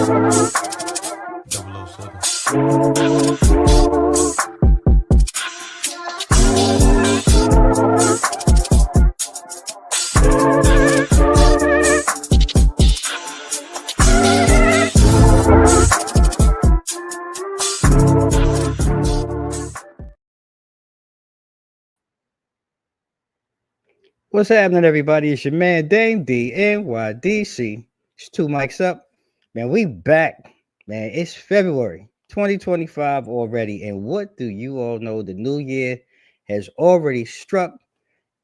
What's happening, everybody? It's your man Damednydc. It's two mics up. Man, we back. Man, it's February 2025 already. And what do you all know? The new year has already struck.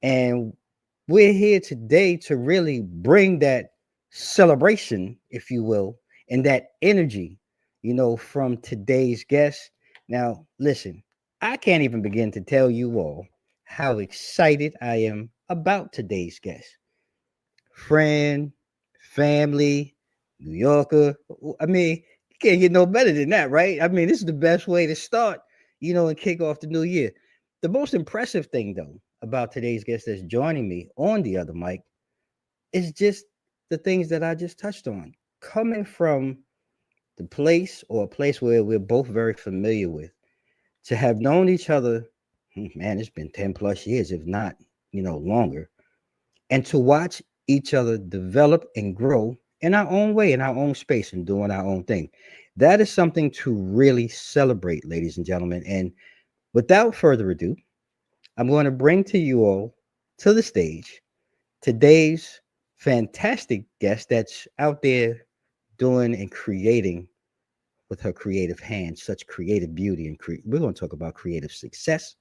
And we're here today to really bring that celebration, if you will, and that energy, from today's guest. Now, listen, I can't even begin to tell you all how excited I am about today's guest. Friend, family, New Yorker. I mean, you can't get no better than that, right? I mean, this is the best way to start, and kick off the new year. The most impressive thing, though, about today's guest that's joining me on the other mic is just the things that I just touched on. Coming from the place or a place where we're both very familiar with, to have known each other, man, it's been 10 plus years, if not, longer. And to watch each other develop and grow in our own way, in our own space, and doing our own thing. That is something to really celebrate, ladies and gentlemen. And without further ado, I'm going to bring to you all to the stage today's fantastic guest that's out there doing and creating with her creative hands, such creative beauty. And we're going to talk about creative success.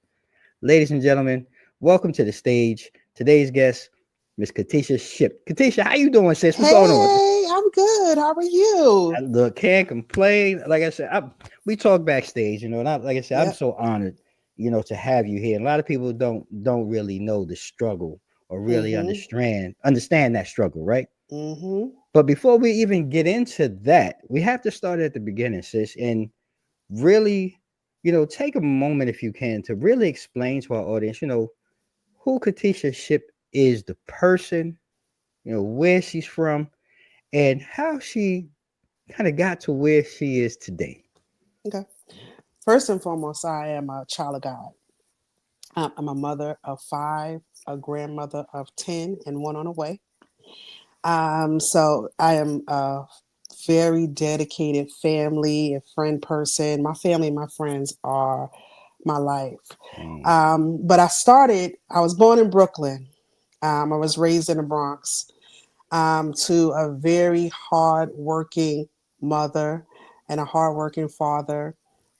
Ladies and gentlemen, welcome to the stage. Today's guest, Miss Katisha Shipp. Katisha, how you doing, sis? What's going on? Hey, I'm good. How are you? Look, can't complain. Like I said, we talk backstage, and like I said, I'm so honored, to have you here. And a lot of people don't really know the struggle or really understand that struggle, right? But before we even get into that, we have to start at the beginning, sis, and really, take a moment, if you can, to really explain to our audience, who Katisha Shipp is, the person, where she's from, and how she kind of got to where she is today. Okay. First and foremost, I am a child of God. I'm a mother of 5, a grandmother of 10, and one on the way. So I am a very dedicated family and friend person. My family and my friends are my life. But I was born in Brooklyn. I was raised in the Bronx to a very hard-working mother and a hard-working father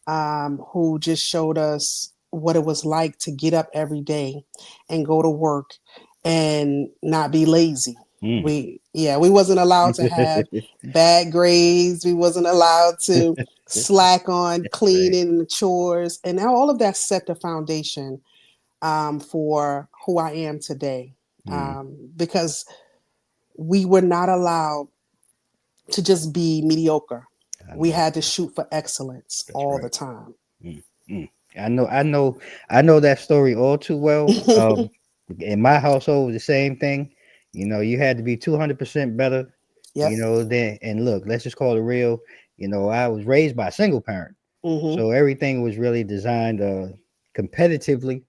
who just showed us what it was like to get up every day and go to work and not be lazy. We wasn't allowed to have bad grades. We wasn't allowed to slack on cleaning and the chores. And now all of that set the foundation for who I am today. Because we were not allowed to just be mediocre. We had to shoot for excellence all the time. I know that story all too well. In my household, was the same thing. You had to be 200% better. Then, and look, let's just call it real. I was raised by a single parent, so everything was really designed competitively.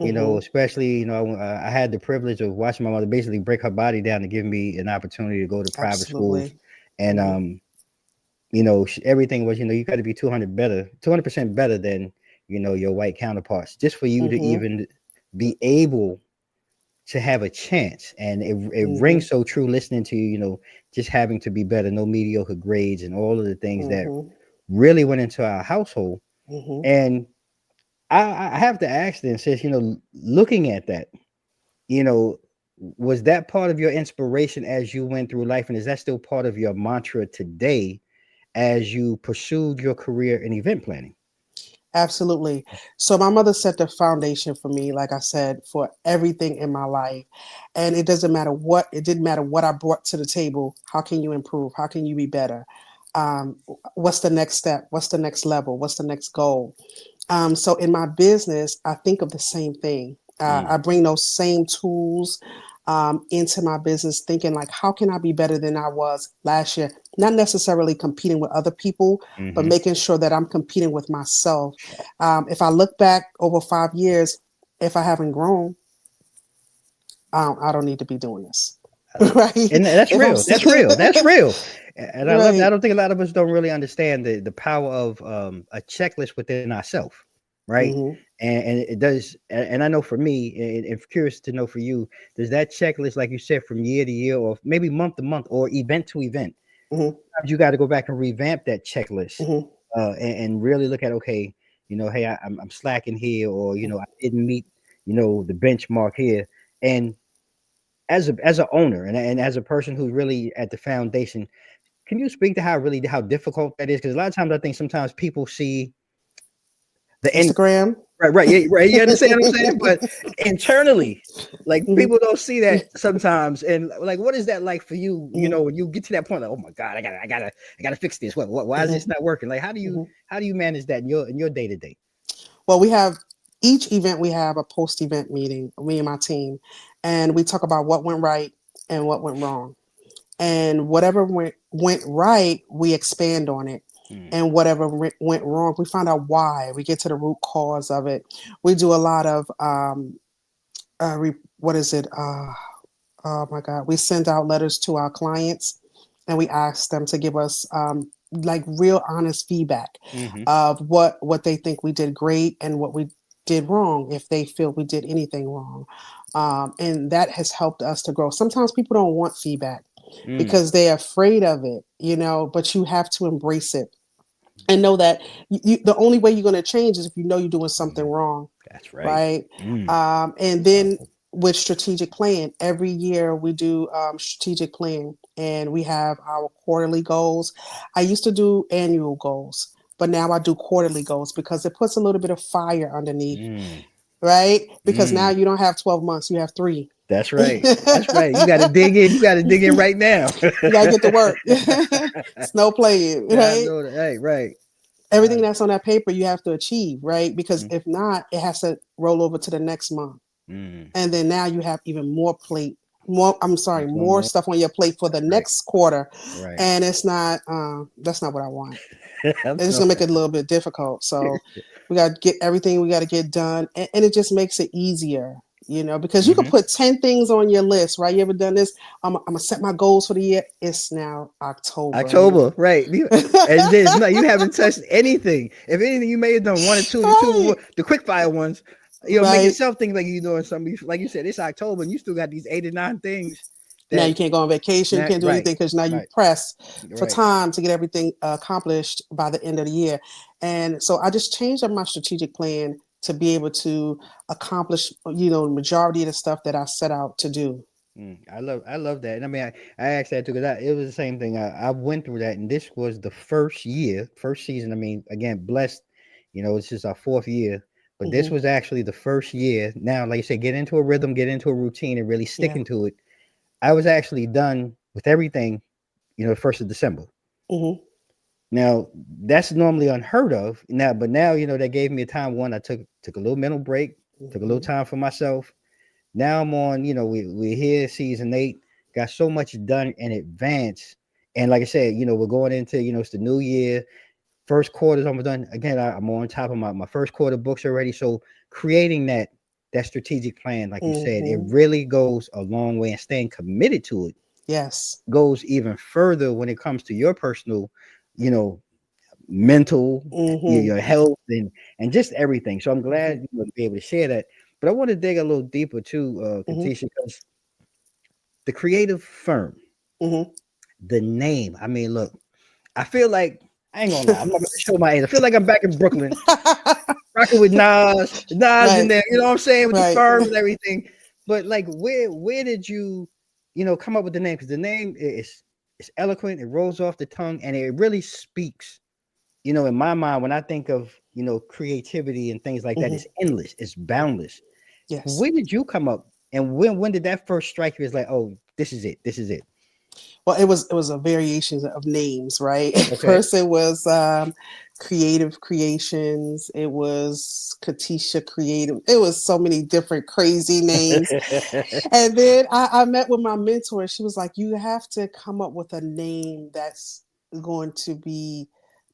Especially, I had the privilege of watching my mother basically break her body down to give me an opportunity to go to private schools. And, everything was, you got to be 200% better than, your white counterparts, just for you to even be able to have a chance. And it rings so true listening to you, just having to be better, no mediocre grades and all of the things that really went into our household. And I have to ask then, sis, looking at that, was that part of your inspiration as you went through life? And is that still part of your mantra today as you pursued your career in event planning? Absolutely. So my mother set the foundation for me, like I said, for everything in my life. And it didn't matter what I brought to the table. How can you improve? How can you be better? What's the next step? What's the next level? What's the next goal? So in my business, I think of the same thing. I bring those same tools into my business, thinking like, how can I be better than I was last year, not necessarily competing with other people, but making sure that I'm competing with myself. If I look back over 5 years, if I haven't grown, I don't need to be doing this. Right. And that's If I'm real. That's real. That's real. And I love that. I right. don't think a lot of us don't really understand the power of a checklist within ourselves, right? Mm-hmm. And it does. And I know for me, and curious to know for you, does that checklist, like you said, from year to year, or maybe month to month, or event to event, Mm-hmm. you got to go back and revamp that checklist, Mm-hmm. and really look at, okay, hey, I'm slacking here, or I didn't meet, the benchmark here, and as an owner and as a person who's really at the foundation, can you speak to how difficult that is? Because a lot of times I think sometimes people see the end. Instagram. Right, yeah, right. You understand what I'm saying? But internally, like Mm-hmm. people don't see that sometimes. And like, what is that like for you? Mm-hmm. When you get to that point, like, oh my God, I gotta fix this. Why is Mm-hmm. this not working? Like, how do you Mm-hmm. how do you manage that in your day to day? Well, we have each event, we have a post event meeting, me and my team, and we talk about what went right and what went wrong. And whatever went right, we expand on it. And whatever went wrong, we find out why. We get to the root cause of it. We do a lot of what is it? Oh my God! We send out letters to our clients, and we ask them to give us like real honest feedback Mm-hmm. of what they think we did great and what we did wrong, if they feel we did anything wrong. And that has helped us to grow. Sometimes people don't want feedback Mm. because they're afraid of it, but you have to embrace it and know that the only way you're going to change is if you know you're doing something wrong, That's right. right? Mm. And then with strategic plan, every year we do strategic plan, and we have our quarterly goals. I used to do annual goals, but now I do quarterly goals because it puts a little bit of fire underneath, Mm. right? Because now Mm. you don't have 12 months, you have 3. That's right. You That's right. You got to dig in. You got to dig in right now. gotta get to work. It's no playing, I right? know that. Hey, right. Everything that's on that paper you have to achieve, right? Because Mm, if not, it has to roll over to the next month. mm. And then now you have even more more More. stuff on your plate for the Right. next quarter. Right. And it's not that's not what I want. I'm It's just so gonna make it a little bit difficult. So we got to get everything we got to get done, and it just makes it easier, because you can Mhm. put 10 things on your list, right? You ever done this? I'm gonna set my goals for the year. It's now October. October, right? And there's no, you haven't touched anything. If anything, you may have done one or two, Right, the quick fire ones. Make right. yourself think like you're doing something. Like you said, it's October, and you still got these 8 or 9 things Now that you can't go on vacation, not can't do right, anything because now you right, press for right. time to get everything accomplished by the end of the year. And so I just changed up my strategic plan to be able to accomplish, the majority of the stuff that I set out to do. I love that. And I mean, I asked that too because it was the same thing. I went through that, and this was the first season. I mean, again, blessed. It's just our 4th year, but this Hmm. was actually the first year. Now, like you said, get into a rhythm, get into a routine, and really Yeah. sticking to it. I was actually done with everything. The 1st of December. Hmm. Now, that's normally unheard of. But now, they gave me a time. One, I took a little mental break, took a little Hmm. time for myself. Now I'm on, we're here, season 8, got so much done in advance. And like I said, we're going into, it's the new year. First quarter's almost done. Again, I'm on top of my first quarter books already. So creating that strategic plan, like you said, it Hmm. really goes a long way, and staying committed to it Yes. goes even further when it comes to your personal, you know, mental, Hmm. your health, and just everything. So I'm Hmm. glad to be able to share that. But I want to dig a little deeper too, Hmm. Katisha, because the creative firm, Hmm. the name. I mean, look, I feel like I ain't gonna lie. I'm not gonna show my age. I feel like I'm back in Brooklyn, rocking with Nas in Right. there. You know what I'm saying, with the Right. firm and everything. But like, where did you, come up with the name? Because the name is it's eloquent. It rolls off the tongue, and it really speaks. In my mind, when I think of creativity and things like that, Hmm. it's endless. It's boundless. Yes. Where did you come up? And when did that first strike you as like, oh, this is it. This is it. Well, it was a variation of names, right? Okay. First, it was Creative Creations. It was Katisha Creative. It was so many different crazy names. And then I met with my mentor. She was like, "You have to come up with a name that's going to be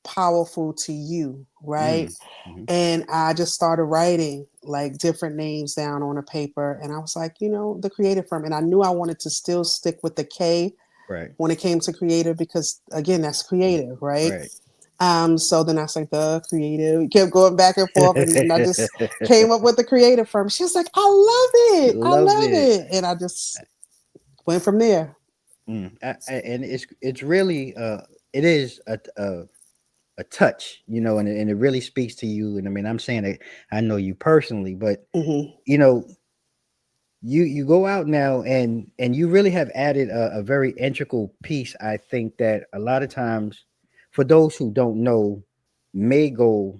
powerful to you, right? Mm-hmm. And I just started writing like different names down on a paper. And I was like, the creative firm. And I knew I wanted to still stick with the K Right. when it came to creative, because again, that's creative, right? Right. So then I was like, the creative, kept going back and forth. And I just came up with the creative firm. She was like, I love it. I Love love it. it. And I just went from there. And it's really it is a touch, and it really speaks to you. And I mean, I'm saying that I know you personally, but Hmm. you know, you go out now and you really have added a very integral piece. I think that a lot of times, for those who don't know, may go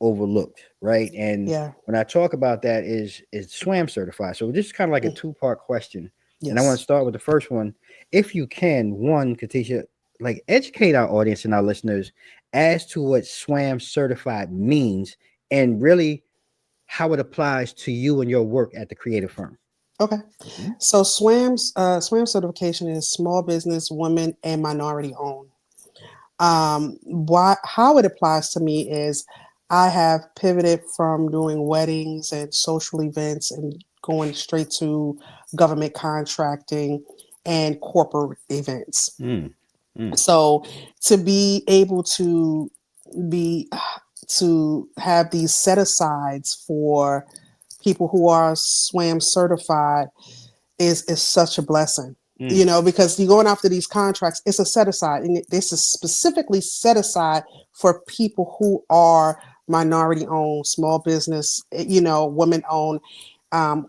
overlooked, right? And Yeah. when I talk about that is SWAM certified. So this is kind of like a Mm. two-part question. And I want to Yes. start with the first one. If you can, one, Katisha, like educate our audience and our listeners as to what SWAM certified means and really how it applies to you and your work at the creative firm. Okay. Mhm. So SWAM certification is small business, women, and minority owned. How it applies to me is I have pivoted from doing weddings and social events and going straight to government contracting and corporate events. Mm, mm, So to be able be to have these set asides for people who are SWAM certified is such a blessing. mm. Because you're going after these contracts, it's a set aside, and this is specifically set aside for people who are minority owned, small business, women owned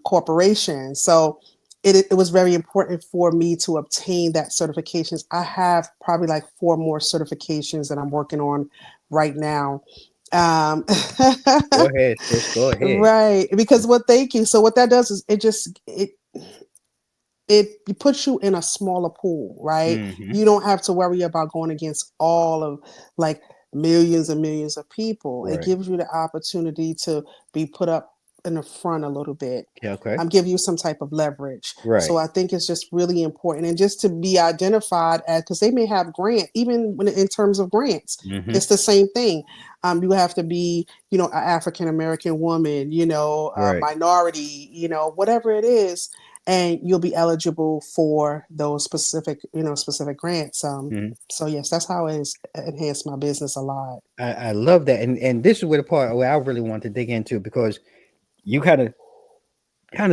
corporations. So it was very important for me to obtain that certifications. I have probably like four more certifications that I'm working on right now. Um, Go ahead, sis. Go ahead. right, because thank you. So what that does is it puts you in a smaller pool, right? Mm-hmm. You don't have to worry about going against all of like millions and millions of people. It Right. gives you the opportunity to be put up in the front a little bit. Yeah, okay. Give you some type of leverage. So Right. I think it's just really important, and just to be identified as, because they may have grant, even when in terms of grants, Mm-hmm. it's the same thing. You have to be, an African American woman, a Right. minority, whatever it is, and you'll be eligible for those specific grants. Mm-hmm. So yes, that's how it has enhanced my business a lot. I love that, and this is where the part where I really want to dig into because you kind of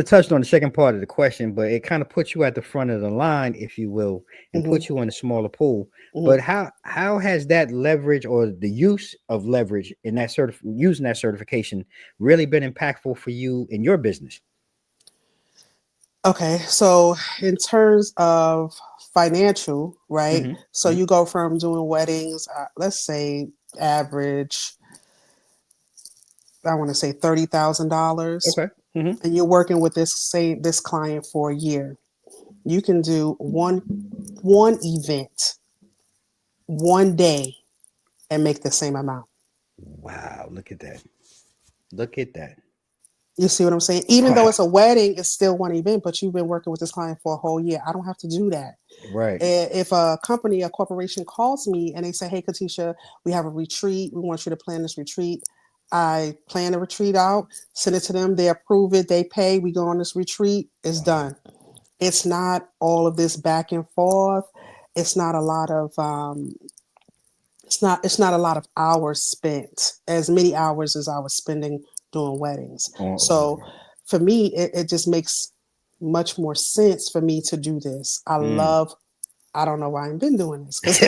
touched on the second part of the question, but it kind of puts you at the front of the line, if you will, and Hmm. puts you in a smaller pool. Hmm. But how has that leverage or the use of leverage in that using that certification really been impactful for you in your business? Okay, so in terms of financial, right? Mm-hmm. So Mm-hmm. you go from doing weddings, let's say average, I want to say $30,000, Okay. Mm-hmm. and you're working with this client for a year. You can do one event, one day, and make the same amount. Wow, look at that. Look at that. You see what I'm saying? Even though Wow. it's a wedding, it's still one event, but you've been working with this client for a whole year. I don't have to do that. Right. If a corporation calls me and they say, "Hey, Katisha, we have a retreat. We want you to plan this retreat." I plan the retreat out, send it to them. They approve it. They pay. We go on this retreat. It's Wow. done. It's not all of this back and forth. It's not a lot of it's not a lot of hours spent, as many hours as I was spending doing weddings. So for me, it just makes much more sense for me to do this. Mm. I don't know why I've been doing this because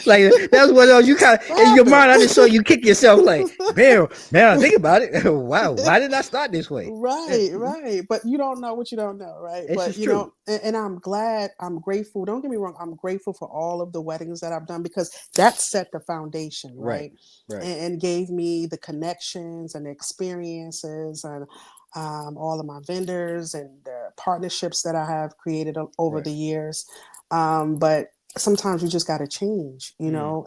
Like that was one of those you kind of in your mind. I just saw you kick yourself like, man, man. Think about it. Wow, why did I start this way? Right, right. But you don't know what you don't know, right? This But is true. and I'm glad, I'm grateful. Don't get me wrong, I'm grateful for all of the weddings that I've done, because that set the foundation, Right, right? right, And gave me the connections and the experiences, and all of my vendors and the partnerships that I have created over right. the years. But sometimes you just got to change, Mm,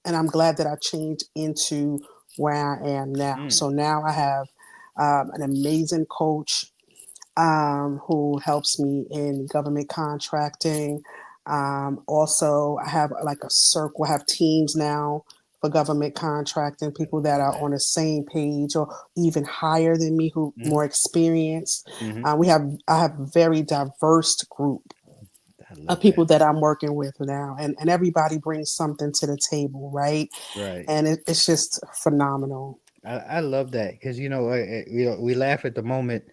and I'm glad that I changed into where I am now. mm. So now I have an amazing coach. who helps me in government contracting. Also, I have like a circle, I have teams now for government contracting, I people that love are that. on the same page or even higher than me, who Hmm. more experienced. Hmm. I have a very diverse group I of love people that. that I'm working with now, and everybody brings something to the table, right? Right. And it's just phenomenal. I love that because we laugh at the moment.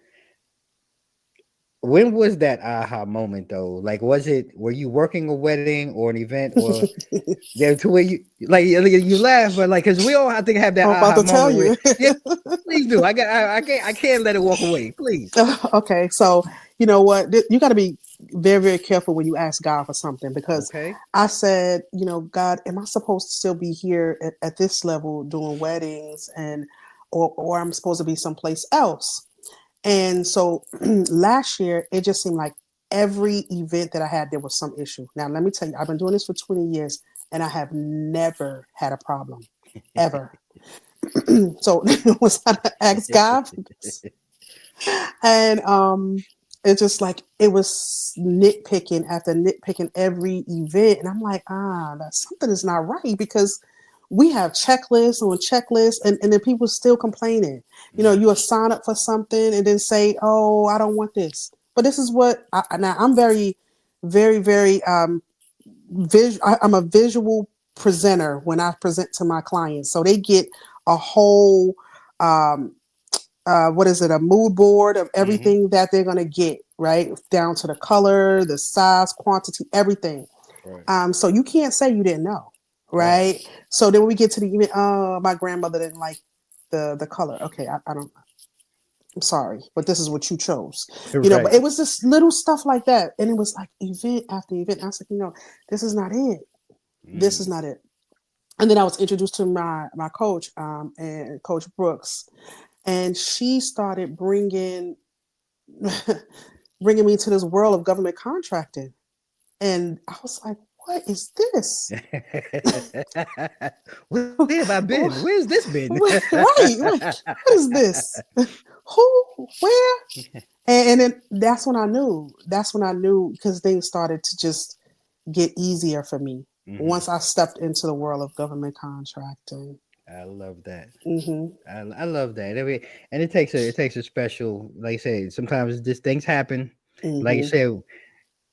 When was that aha moment though? Like, were you working a wedding or an event or there to where you laugh, but like because we all I think have that I'm about aha to tell moment where you. yeah, please do. I can't let it walk away, please. Okay, so you know what? You got to be very, very careful when you ask God for something, because Okay. I said, God, am I supposed to still be here at this level doing weddings, or I'm supposed to be someplace else? And so last year, it just seemed like every event that I had, there was some issue. Now, let me tell you, I've been doing this for 20 years and I have never had a problem, ever. So was I to ask God for this? And it's just like it was nitpicking after nitpicking every event. And I'm like, that something is not right, because we have checklists on checklists, and then people still complaining. Mm, You sign up for something and then say, oh, I don't want this. But this is what now I'm very, very, very I'm a visual presenter when I present to my clients. So they get a whole um, what is it, a mood board of mm-hmm. everything that they're going to get, right down to the color, the size, quantity, everything. Right. So you can't say you didn't know, Right. right? So then when we get to the event, my grandmother didn't like the color. Okay, I don't, I'm sorry, but this is what you chose. But Right. it was just little stuff like that, and it was like event after event. I was like, this is not it. This is Mm. not it. And then I was introduced to my coach, and Coach Brooks, and she started bringing me to this world of government contracting. And I was like, what is this? Where have I been? Where's this been? Right, right. What is this? Who, where? And then that's when I knew. That's when I knew, because things started to just get easier for me Hmm. once I stepped into the world of government contracting. I love that. Mm-hmm. I love that. And it takes a special, like I said, sometimes just things happen. Like you Mm-hmm. said,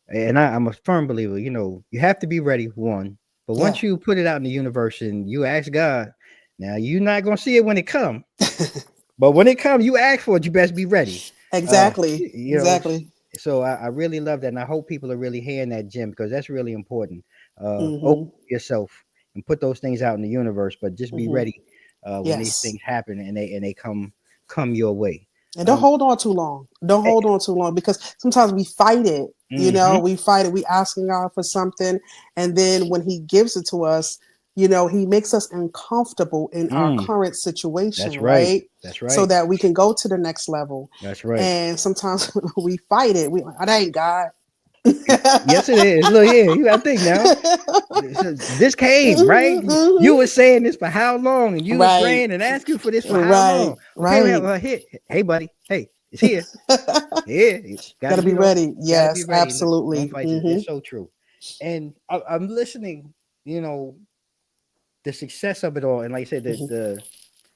and I'm a firm believer, you have to be ready, one. But Yeah. once you put it out in the universe and you ask God, now you're not gonna see it when it comes. But when it comes, you ask for it, you best be ready. Exactly. You know, Exactly. so I really love that. And I hope people are really hearing that, Jim, because that's really important. Open Mm-hmm. yourself and put those things out in the universe, but just be Mm-hmm. ready when these Yes. things happen and they come your way. And don't Um, hold on too long. Don't eh, hold on too long, because sometimes we fight it. mhm, We fight it. We asking God for something, and then when He gives it to us, He makes us uncomfortable in our mm, current situation, that's right. right? That's So right. that we can go to the next level. That's right. And sometimes we fight it. We like, that ain't God. Yes, it is. Look here, you got to think now. This came right. Mhm, You were mhm. saying this for how long, and you were Right, praying and asking for this for how right, long? Okay, right. well, here, hey, buddy, hey, it's here. Yeah, you got Got to to, be ready. got to be Yes, ready. Don't absolutely. fight it. Hmm. That's so true. And I'm listening. You know, the success of it all, and like I said, Hmm. the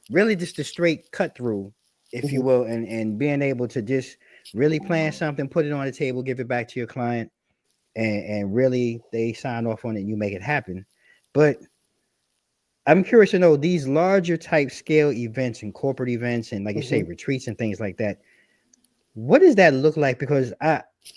really just the straight cut through, if you Hmm. will, and being able to just really plan something, put it on the table, give it back to your client, and really they sign off on it, and you make it happen. But I'm curious to know these larger type scale events and corporate events, and like you say, Hmm. retreats and things like that. What does that look like? Because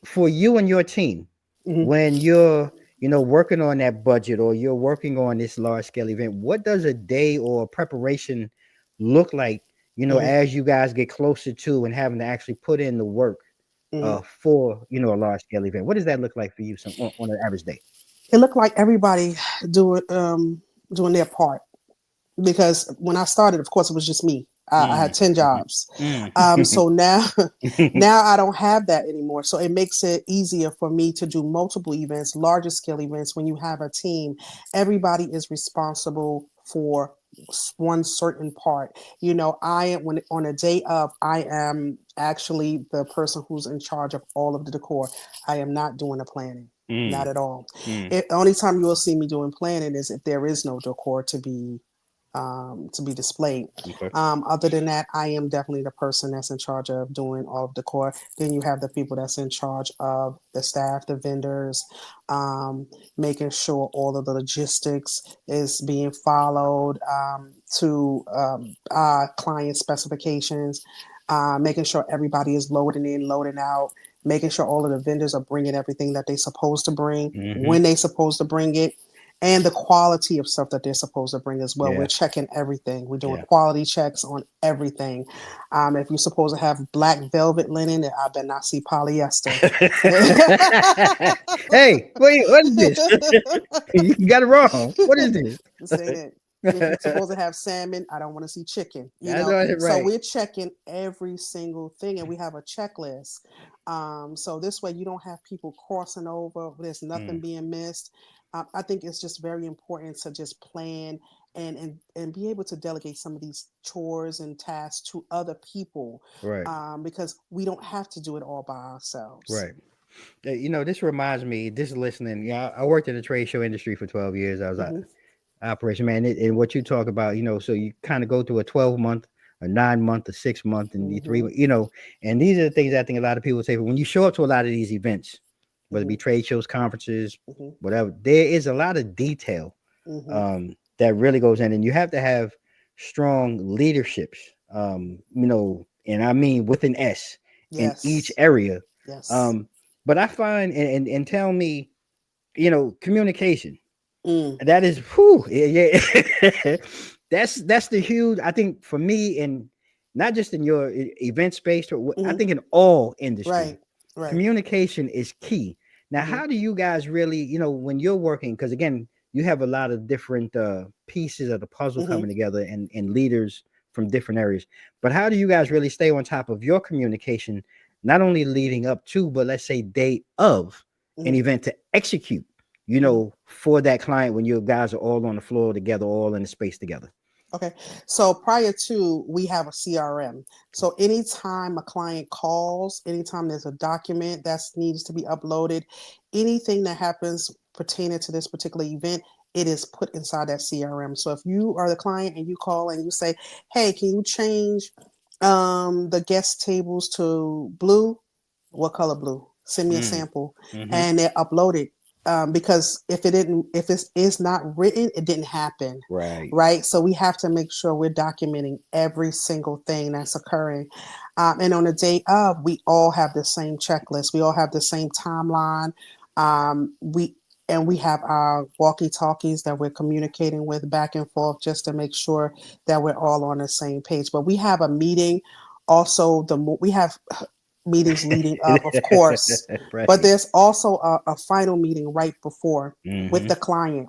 for you and your team, Hmm. when you're working on that budget or you're working on this large scale event, what does a day or preparation look like? Hmm. As you guys get closer to and having to actually put in the work Hmm. for a large scale event. What does that look like for you on an average day? It looked like everybody doing doing their part, because when I started, of course, it was just me. I Mm, had 10 mhm, jobs. mm. So now, now I don't have that anymore. So it makes it easier for me to do multiple events, larger scale events. When you have a team, everybody is responsible for one certain part. You know, I am when on a day of, I am actually the person who's in charge of all of the decor. I am not doing the planning. Not at all. The only time you will see me doing planning is if there is no decor to be displayed. Okay. Other than that, I am definitely the person that's in charge of doing all of the decor. Then you have the people that's in charge of the staff, the vendors, making sure all of the logistics is being followed to client specifications, making sure everybody is loading in, loading out, making sure all of the vendors are bringing everything that they're supposed to bring, when they're supposed to bring it, and the quality of stuff that they're supposed to bring as well. Yeah. We're checking everything. We're doing Yeah. quality checks on everything. If you're supposed to have black velvet linen, I better not see polyester. Hey, wait, what is this? You got it wrong. What is this? This ain't it. If you're supposed to have salmon, I don't want to see chicken. You I know, know it so right. we're checking every single thing, and we have a checklist. So this way, you don't have people crossing over. There's nothing being missed. I think it's just very important to just plan and be able to delegate some of these chores and tasks to other people, Right. because we don't have to do it all by ourselves. Right. You know, this reminds me, this listening, yeah, I worked in the trade show industry for 12 years. I was an operation man. And what you talk about, you know, so you kind of go through a 12-month, a 9-month, a 6-month, and the 3, you know, and these are the things I think a lot of people say. But when you show up to a lot of these events, whether it be trade shows, conferences, whatever, there is a lot of detail that really goes in. And you have to have strong leaderships, you know, and I mean with an S in each area. Yes. But I find, and tell me, you know, communication. That is, whew, yeah. That's the huge. I think for me, and not just in your event space, or I think in all industry, Right. communication is key. Now, how do you guys really, you know, when you're working? Because again, you have a lot of different pieces of the puzzle coming together, and leaders from different areas. But how do you guys really stay on top of your communication, not only leading up to, but let's say day of an event to execute, you know, for that client when you guys are all on the floor together, all in the space together? Okay. So prior to, we have a CRM. So anytime a client calls, anytime there's a document that needs to be uploaded, anything that happens pertaining to this particular event, it is put inside that CRM. So if you are the client and you call and you say, hey, can you change the guest tables to blue? What color blue? Send me a sample. And they're uploaded. Because if it is not written, it didn't happen. Right. So we have to make sure we're documenting every single thing that's occurring. And on the day of, we all have the same checklist. We all have the same timeline. We have our walkie-talkies that we're communicating with back and forth, just to make sure that we're all on the same page. But we have a meeting. Also, we have meetings leading up, of course, Right. but there's also a final meeting right before with the client,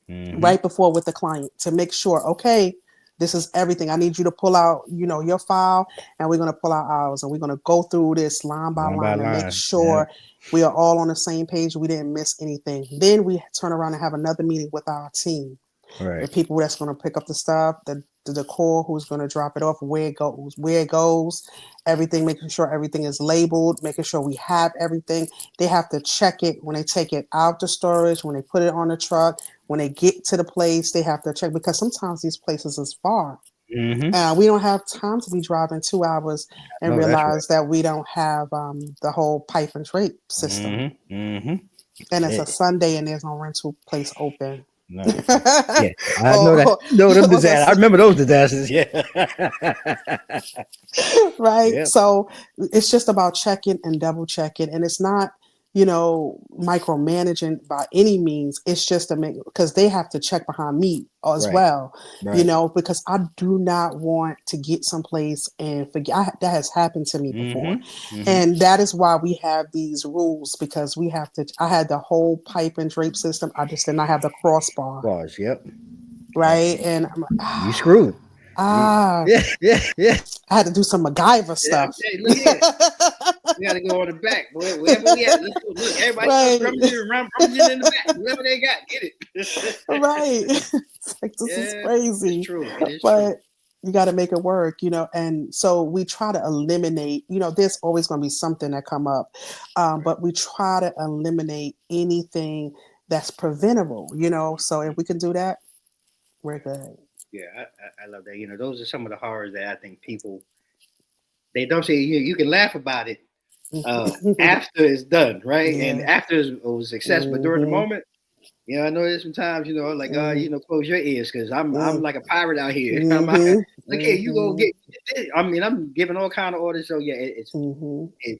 with the client, to make sure, okay, this is everything. I need you to pull out, you know, your file, and we're going to pull out ours, and we're going to go through this line by line and make sure we are all on the same page. We didn't miss anything. Then we turn around and have another meeting with our team. The people that's going to pick up the stuff, the decor, who's going to drop it off, where it goes, everything, making sure everything is labeled, making sure we have everything. They have to check it when they take it out to storage, when they put it on the truck, when they get to the place, they have to check, because sometimes these places is far. We don't have time to be driving 2 hours and realize that we don't have the whole pipe and drape system. And it's a Sunday and there's no rental place open. No. Yeah, I know that. No, them disasters. I remember those disasters. Yeah. Right. Yep. So it's just about checking and double checking, and it's not, you know, micromanaging by any means. It's just to make, because they have to check behind me as well, you know, because I do not want to get someplace and forget. That has happened to me before. And that is why we have these rules, because we have to. I had the whole pipe and drape system. I just did not have the crossbar. Yep. Right. And you screwed. Yeah. I had to do some MacGyver stuff. Hey, look here. We got to go on the back. Wherever we at, let's go. Look, everybody rummaging in the back. Whatever they got, get it. Right. Like, this is Yeah, it's crazy, true. It is true. but you got to make it work, and so we try to eliminate, there's always going to be something that come up, Right. but we try to eliminate anything that's preventable, so if we can do that, we're good. Yeah, I love that. Those are some of the horrors that I think people they don't say. You can laugh about it after it's done, right? And Yeah. after it was a success, but during the Hmm. moment, I know there's sometimes, like, Hmm. close your ears because I'm like a pirate out here. I'm out, Hmm. like, hey, you go Hmm. get. I mean, I'm giving all kind of orders. So yeah, Hmm. it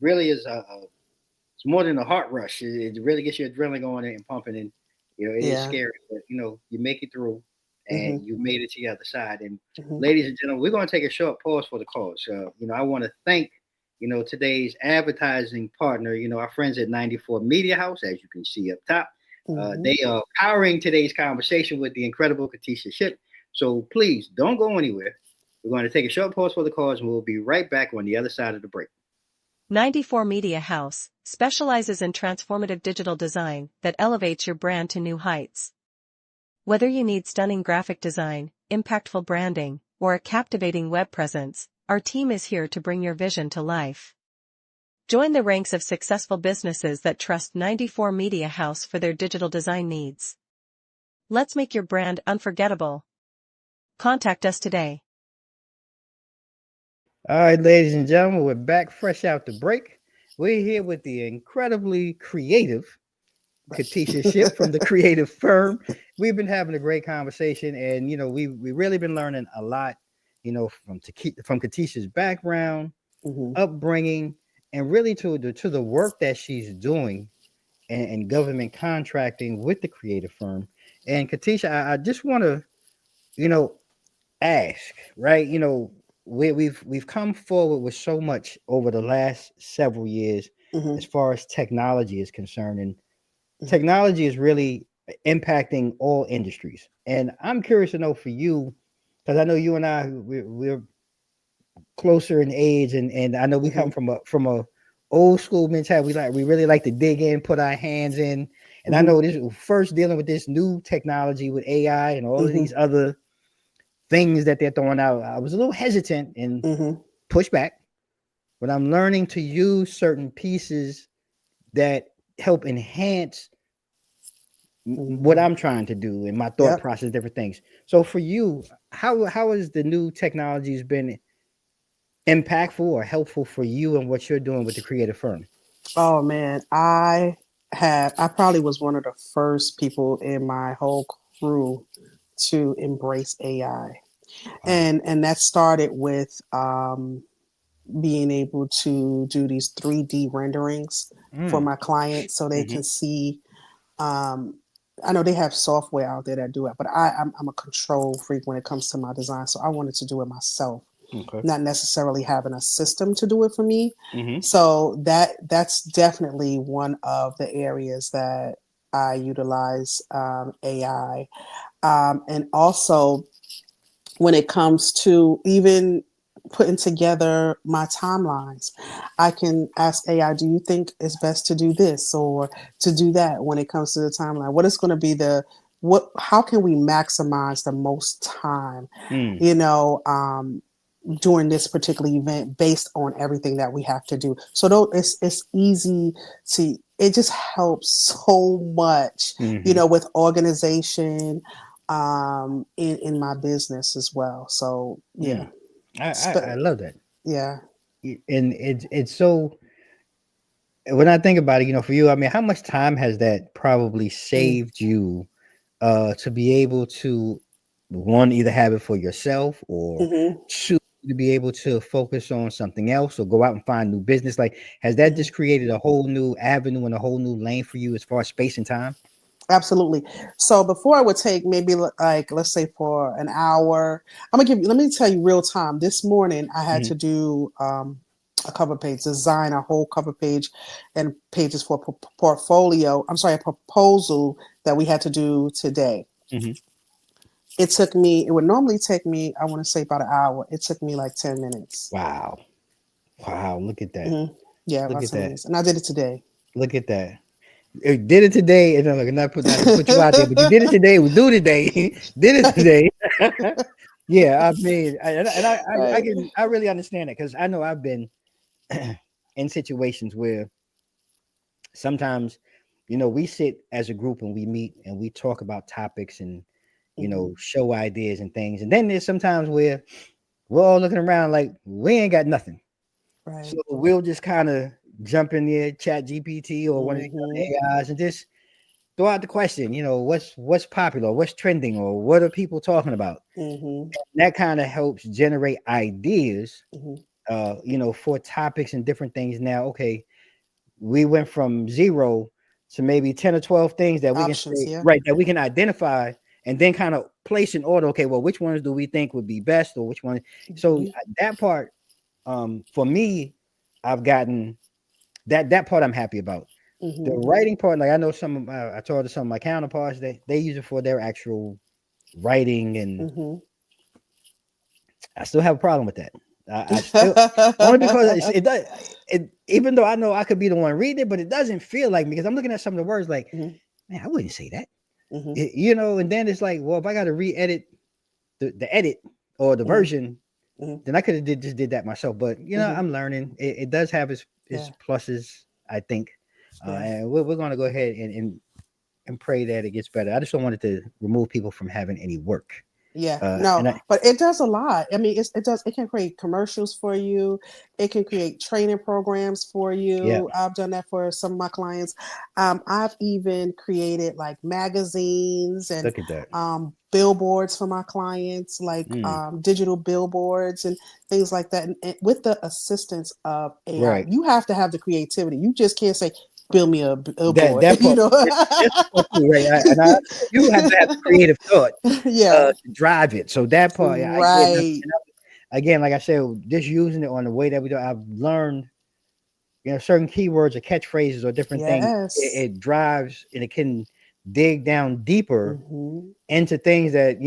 really is it's more than a heart rush. It really gets your adrenaline going and pumping, and it is Yeah. scary, but you make it through, Hmm. and you made it to the other side. And Hmm. ladies and gentlemen, we're going to take a short pause for the cause. I want to thank today's advertising partner. Our friends at 94 Media House, as you can see up top. Hmm. They are powering today's conversation with the incredible Katisha Shipp. So please don't go anywhere. We're going to take a short pause for the cause, and we'll be right back on the other side of the break. 94 Media House specializes in transformative digital design that elevates your brand to new heights. Whether you need stunning graphic design, impactful branding, or a captivating web presence, our team is here to bring your vision to life. Join the ranks of successful businesses that trust 94 Media House for their digital design needs. Let's make your brand unforgettable. Contact us today. All right, ladies and gentlemen, we're back fresh out the break. We're here with the incredibly creative Katisha Shipp from the creative firm. We've been having a great conversation, and we really been learning a lot, from Katisha's background, Hmm. upbringing, and really to the work that she's doing and government contracting with the creative firm. And Katisha, I just want to, you know, ask, right? We've come forward with so much over the last several years Hmm. as far as technology is concerned, and technology is really impacting all industries. And I'm curious to know for you, because I know you and I we're closer in age, and I know we Hmm. come from a old school mentality. We really like to dig in, put our hands in. And I Hmm. know this first dealing with this new technology with AI and all of Hmm. these other things that they're throwing out. I was a little hesitant and Hmm. pushed back, but I'm learning to use certain pieces that help enhance what Hmm. I'm trying to do and my thought Yep. process, different things. So for you, how has the new technologies been impactful or helpful for you and what you're doing with the creative firm? Oh man, I probably was one of the first people in my whole crew to embrace AI. Wow. And that started with being able to do these 3D renderings for Mm. my clients so they Hmm. can see. um, I know they have software out there that do it, but I'm a control freak when it comes to my design, so I wanted to do it myself, Okay. not necessarily having a system to do it for me. Hmm. So that's definitely one of the areas that I utilize AI, and also when it comes to even putting together my timelines, I can ask AI, do you think it's best to do this or to do that when it comes to the timeline? What is going to be how can we maximize the most time, Mm. you know, during this particular event based on everything that we have to do? So though it's easy to, it just helps so much, Hmm. with organization in my business as well. So yeah. Mm. I Sp- love that. yeah. And it's so when I think about it, for you, I mean, how much time has that probably Mm. saved you to be able to one either have it for yourself or Hmm. two to be able to focus on something else or go out and find new business? Like, has that Hmm. just created a whole new avenue and a whole new lane for you as far as space and time? Absolutely. So before I would take maybe like, let's say for an hour, let me tell you real time. This morning I had to Hmm. do a cover page, design a whole cover page and pages for portfolio. I'm sorry, a proposal that we had to do today. Hmm. It would normally take me, I want to say about an hour. It took me like 10 minutes. Wow. Wow. Look at that. Hmm. Yeah, Look about at 10 that. minutes. And I did it today. Look at that. Did it today, and I'm like, not to put you out there, but you did it today. We do today. Did it today. Yeah, I mean, I Right. can I really understand it because I know I've been in situations where sometimes, we sit as a group and we meet and we talk about topics and Hmm. show ideas and things, and then there's sometimes where we're all looking around like we ain't got nothing. So Right. we'll just kind of jump in there, chat GPT or one of Hmm. these other AIs and just throw out the question, what's popular, what's trending, or what are people talking about? Hmm. And that kind of helps generate ideas, Hmm. for topics and different things. Now, okay, we went from zero to maybe 10 or 12 things that we can Options. say, Yeah. right, that we can identify and then kind of place in order. Okay, well, which ones do we think would be best or which one? So Hmm. that part, for me, I've gotten that part I'm happy about. The Hmm. writing part, like I know I told some of my counterparts that they use it for their actual writing, and Hmm. I still have a problem with that. I still only because it does. Even though I know I could be the one reading it, but it doesn't feel like me because I'm looking at some of the words like, Hmm. man, I wouldn't say that. Hmm. And then it's like, well, if I got to re-edit the edit or the Hmm. version, Hmm. then I could have just did that myself. But Hmm. I'm learning. It does have its Yeah. pluses, I think, Yeah. and we're going to go ahead and pray that it gets better. I just don't want it to remove people from having any work. Yeah, And no, I, but it does a lot. I mean, it can create commercials for you. It can create training programs for yeah, you. I've done that for some of my clients. I've even created like magazines and look at that. billboards for my clients, like Mm, digital billboards and things like that. And with the assistance of AI, right. you have to have the creativity. You just can't say, "Build me a That billboard," that you part, know. that's the part too, right? And I understand you have to have the creative thought Yeah, to drive it. So that part, yeah, I get. right. Again, like I said, just using it on the way that we do, I've learned, certain keywords or catchphrases or different things. Yes. It drives and it can dig down deeper Mm-hmm. into things that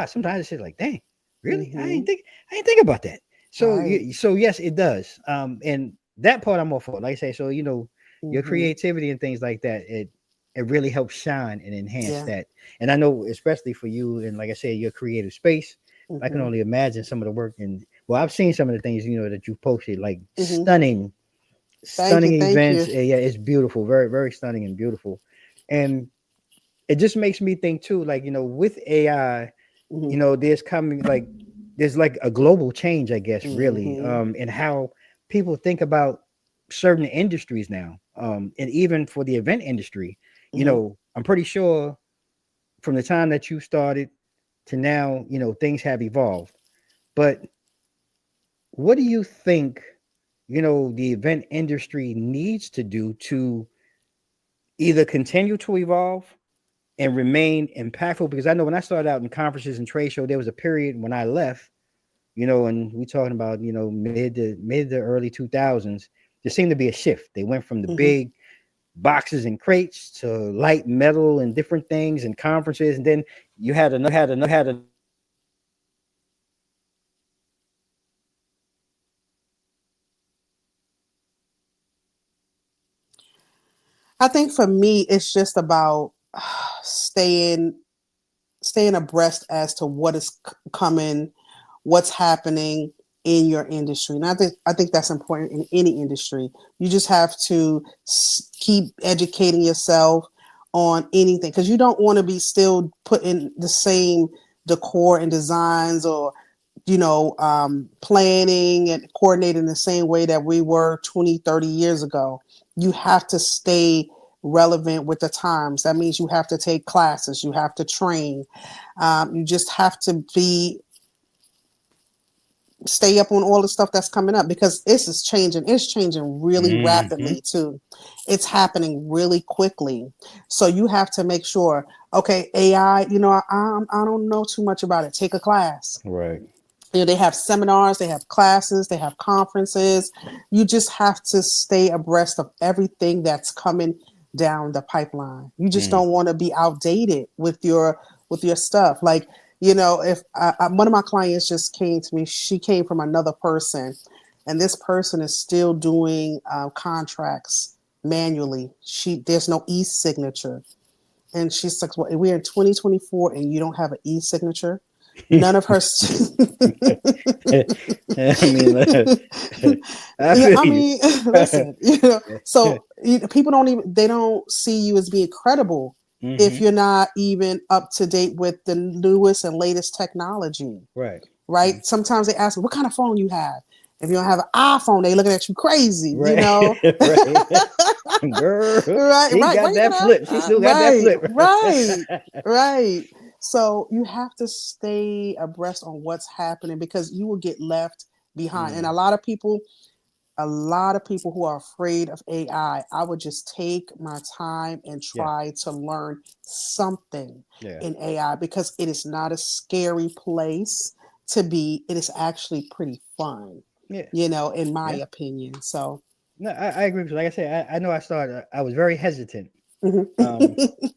sometimes it's just like, dang, really? Mm-hmm. I ain't think about that. So Right. so yes, it does. And that part I'm all for. Like I say, so your Mm-hmm. creativity and things like that, it really helps shine and enhance Yeah. that. And I know, especially for you, and like I said, your creative space. I can Mm-hmm. only imagine some of the work, and well, I've seen some of the things that you posted, like Mm-hmm. Thank you. stunning Thank you. events. Yeah, it's beautiful, very very stunning and beautiful, and it just makes me think too, like with AI, Mm-hmm. there's like a global change, I guess, really, Mm-hmm. in how people think about certain industries now, and even for the event industry. Mm-hmm. I'm pretty sure from the time that you started to now, things have evolved. But what do you think, the event industry needs to do to either continue to evolve and remain impactful? Because I know when I started out in conferences and trade show, there was a period when I left, and we talking about, mid to early 2000s, there seemed to be a shift. They went from the Mm-hmm. big boxes and crates to light metal and different things and conferences. And then you had I think for me, it's just about staying staying abreast as to what is coming, what's happening in your industry. And I think that's important in any industry. You just have to keep educating yourself on anything because you don't want to be still putting the same decor and designs or planning and coordinating the same way that we were 20, 30 years ago. You have to stay relevant with the times. That means you have to take classes, you have to train, you just have to stay up on all the stuff that's coming up because this is changing. It's changing really Mhm. rapidly too. It's happening really quickly. So you have to make sure, okay, AI, I don't know too much about it. Take a class. Right. They have seminars, they have classes, they have conferences. You just have to stay abreast of everything that's coming down the pipeline. You just Mm. don't want to be outdated with your stuff. Like, if one of my clients just came to me, she came from another person, and this person is still doing contracts manually. There's no e-signature. And she's like, well, we're in 2024 and you don't have an e-signature. None of her. I mean, I feel I you. mean, listen, so people they don't see you as being credible if Mm-hmm. you're not even up to date with the newest and latest technology, Right. right? Sometimes they ask me, what kind of phone you have? If you don't have an iPhone, they looking at you crazy, Right. Right. Girl, right, she right. Where got you that gonna? flip. She still got that Right, flip. right, right. So you have to stay abreast on what's happening because you will get left behind. And Mm. a lot of people who are afraid of AI, I would just take my time and Yeah. try to learn something Yeah. in AI because it is not a scary place to be. It is actually pretty fun, Yeah. in my Yeah. opinion. So, No, I agree with you. Like I said, I know I started. I was very hesitant. mhm.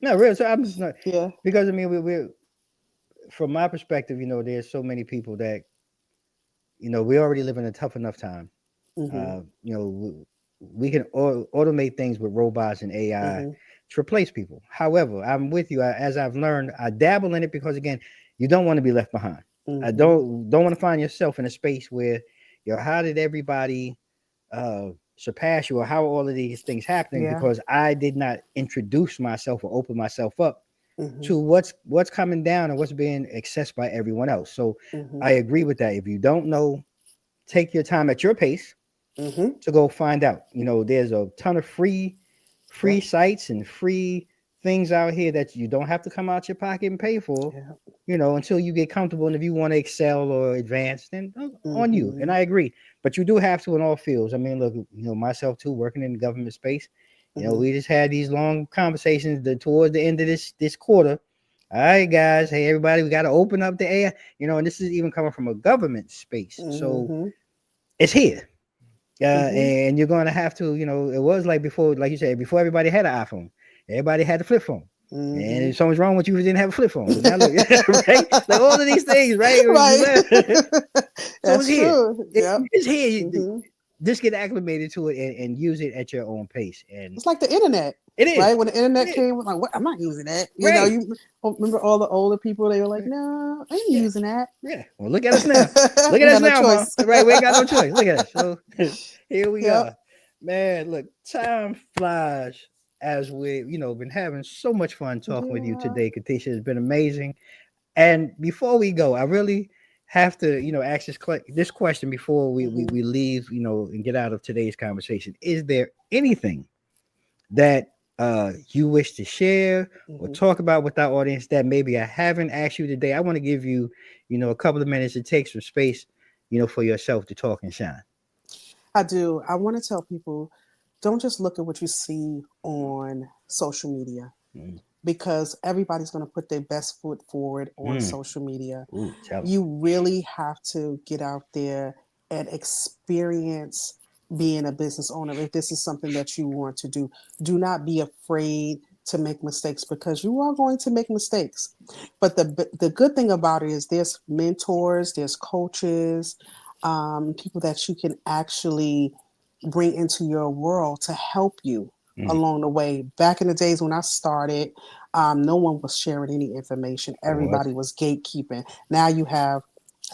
No, really. So I'm not Yeah. because I mean we from my perspective, there's so many people that we already live in a tough enough time. Hmm. We can automate things with robots and AI Hmm. to replace people. However, I'm with you. As I've learned, I dabble in it because again, you don't want to be left behind. I Hmm. don't want to find yourself in a space where how did everybody surpass you, or how are all of these things happening Yeah. because I did not introduce myself or open myself up Hmm. to what's coming down and what's being accessed by everyone else. So Hmm. I agree with that. If you don't know, take your time at your pace Hmm. to go find out. There's a ton of free Yep. sites and free things out here that you don't have to come out your pocket and pay for. Yeah. Until you get comfortable, and if you want to excel or advance, then on you. And Hmm. I agree, but you do have to in all fields. I mean, look, myself too, working in the government space. Hmm. We just had these long conversations towards the end of this quarter. All right, guys. Hey, everybody, we got to open up the air. And this is even coming from a government space, so Hmm. it's here. Hmm. And you're going to have to, it was like before, like you said, before everybody had an iPhone, everybody had a flip phone. And Hmm. if something's wrong with you, you didn't have a flip phone. But now look, right? Like all of these things, right? Right. So it's That's here. true. Yep. It's here. Hmm. Just get acclimated to it and use it at your own pace. And It's like the internet, it right? is. When the It internet is. came, like, what? I'm not using that. Right. You remember all the older people? They were like, Right. no, I ain't Yeah. using that. Yeah. Well, look at us now. Look We at us got no now, Mom. choice. Right. We ain't got no choice. Look at us. So here we Yep. are. Man, look, time flies as been having so much fun talking with you Yeah. today, Katisha. It's been amazing. And before we go, I really have to, ask this question before Hmm. we leave, and get out of today's conversation. Is there anything that you wish to share or Hmm. talk about with our audience that maybe I haven't asked you today? I want to give you, a couple of minutes to take some space, for yourself to talk and shine. I do. I want to tell people, don't just look at what you see on social media Mm. because everybody's going to put their best foot forward on Mm. social media. Ooh, tell them. You really have to get out there and experience being a business owner if this is something that you want to do. Do not be afraid to make mistakes because you are going to make mistakes. But the good thing about it is there's mentors, there's coaches, people that you can actually bring into your world to help you Mm. along the way. Back in the days when I started, no one was sharing any information. What? Everybody was gatekeeping. Now you have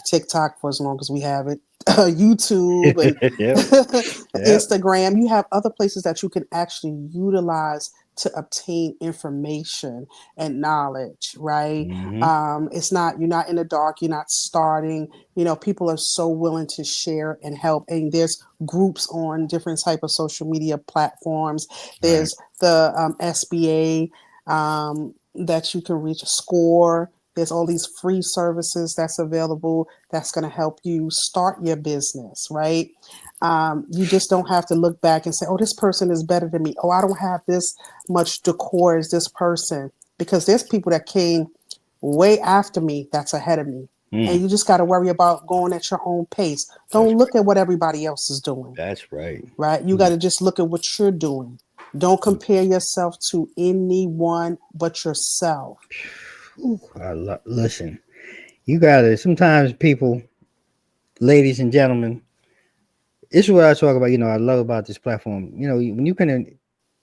TikTok for as long as we have it, YouTube and Yep. Yep. Instagram. You have other places that you can actually utilize to obtain information and knowledge, right? Mm-hmm. It's not, you're not in the dark, you're not starting. People are so willing to share and help. And there's groups on different type of social media platforms. Right. There's the SBA that you can reach, SCORE. There's all these free services that's available that's going to help you start your business, right? You just don't have to look back and say, oh, this person is better than me. Oh, I don't have this much decor as this person. Because there's people that came way after me that's ahead of me. And Mm. you just got to worry about going at your own pace. That's Don't look at what everybody else is doing, that's right. right? You got Mm. to just look at what you're doing. Don't compare yourself to anyone but yourself. Ooh, listen. You gotta. Sometimes people, ladies and gentlemen, this is what I talk about. I love about this platform. When you can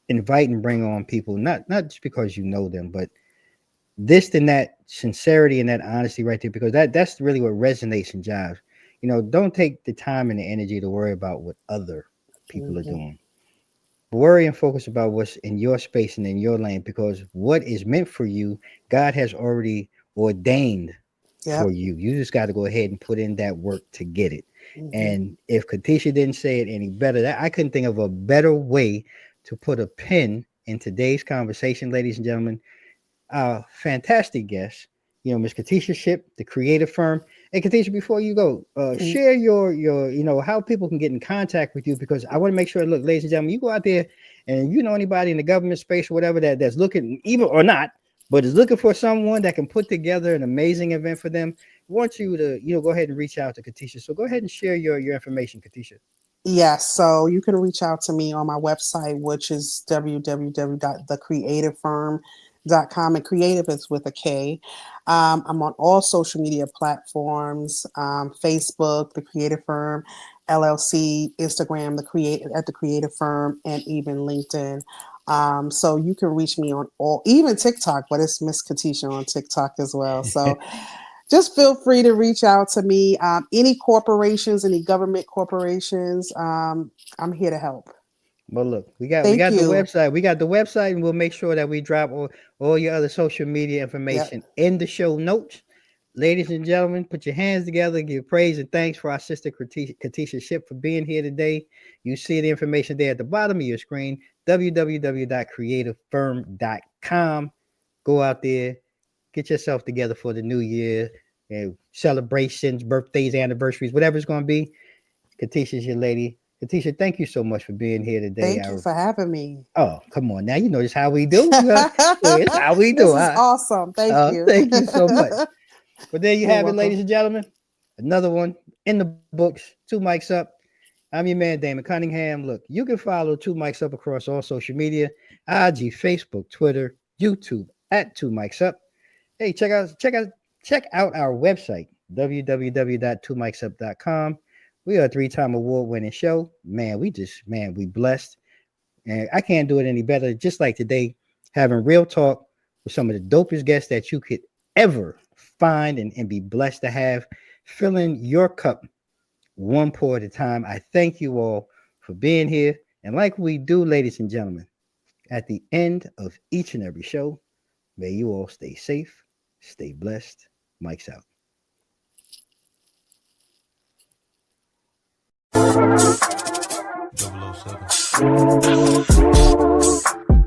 invite and bring on people, not just because you know them, but this and that sincerity and that honesty right there, because that's really what resonates and jives. Don't take the time and the energy to worry about what other people are doing. Worry and focus about what's in your space and in your lane, because what is meant for you, God has already ordained for you. You just got to go ahead and put in that work to get it. And if Katisha didn't say it any better, I couldn't think of a better way to put a pin in today's conversation, ladies and gentlemen. Fantastic guest, Miss Katisha Shipp, the creative firm. Hey, Katisha, before you go, share your how people can get in contact with you, because I want to make sure, look, ladies and gentlemen, you go out there and anybody in the government space or whatever that's looking, even or not, but is looking for someone that can put together an amazing event for them. I want you to, go ahead and reach out to Katisha. So go ahead and share your information, Katisha. Yes, so you can reach out to me on my website, which is www.thekreativefirm.com, and creative is with a K. I'm on all social media platforms, Facebook, The Creative Firm, LLC, Instagram, The Creative Firm, and even LinkedIn. So you can reach me on even TikTok, but it's Miss Katisha on TikTok as well. So just feel free to reach out to me. Any corporations, any government corporations, I'm here to help. Well, look, we got the website. We got the website, and we'll make sure that we drop all your other social media information in the show notes. Ladies and gentlemen, put your hands together, give praise and thanks for our sister Katisha Shipp for being here today. You see the information there at the bottom of your screen, www.creativefirm.com. Go out there, get yourself together for the new year, celebrations, birthdays, anniversaries, whatever it's going to be. Katisha's your lady. Katisha, thank you so much for being here today. Thank you for having me. Oh, come on. Now, this is how we do. It's how we do. This is awesome. Thank you. Thank you so much. But there you have it, ladies and gentlemen. Another one in the books. 2 Mics Up. I'm your man, Damon Cunningham. Look, you can follow 2 Mics Up across all social media, IG, Facebook, Twitter, YouTube, at 2 Mics Up. Hey, check out our website, www.2micsup.com. We are a 3-time award-winning show. Man, we blessed. And I can't do it any better. Just like today, having real talk with some of the dopest guests that you could ever find and be blessed to have, filling your cup one pour at a time. I thank you all for being here. And like we do, ladies and gentlemen, at the end of each and every show, may you all stay safe, stay blessed. Mike's out. 007.